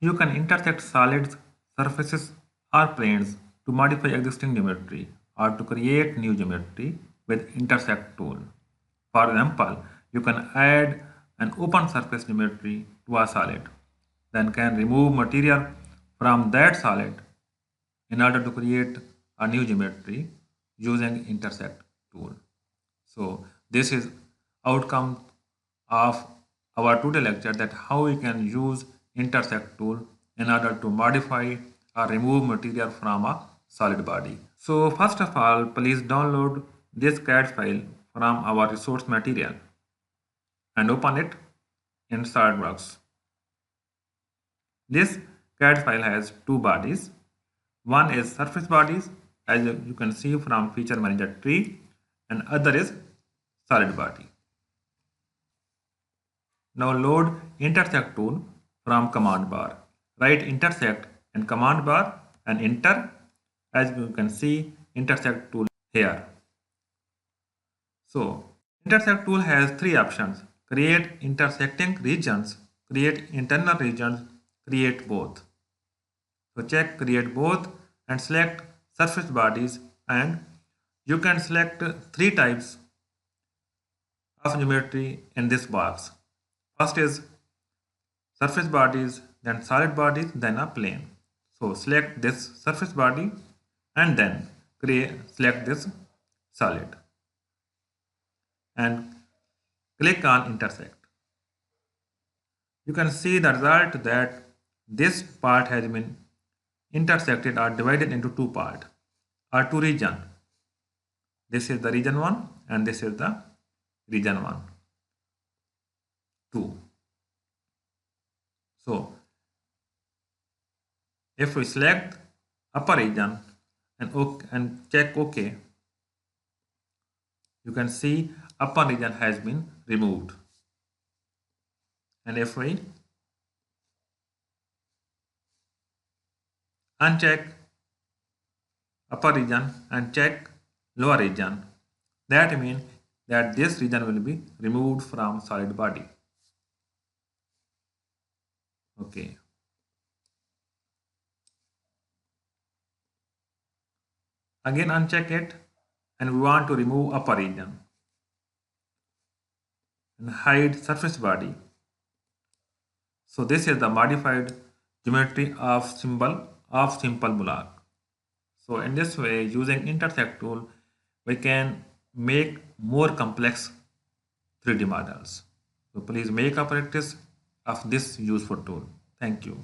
You can intersect solids, surfaces, or planes to modify existing geometry or to create new geometry with intersect tool. For example, you can add an open surface geometry to a solid, then can remove material from that solid in order to create a new geometry using intersect tool. So this is outcome of our today lecture, that how we can use intersect tool in order to modify or remove material from a solid body. So first of all, please download this CAD file from our resource material and open it in Solidworks. This CAD file has two bodies. One is surface bodies, as you can see from feature manager tree, and other is solid body. Now load intersect tool from command bar. Write intersect and command bar and enter. As you can see, intersect tool here. So intersect tool has three options: create intersecting regions, create internal regions, create both. So check create both and select surface bodies, and you can select three types of geometry in this box. First is surface bodies, then solid bodies, then a plane. So select this surface body and then select this solid and click on intersect. You can see the result that this part has been intersected or divided into two parts or two regions. This is the region 1 and this is the region 1, 2. So if we select upper region and check OK, you can see upper region has been removed. And if we uncheck upper region and check lower region, that means that this region will be removed from solid body. Okay. Again uncheck it, and we want to remove upper region and hide surface body. So this is the modified geometry of simple block. So in this way, using intersect tool, we can make more complex 3D models. So please make a practice of this useful tool. Thank you.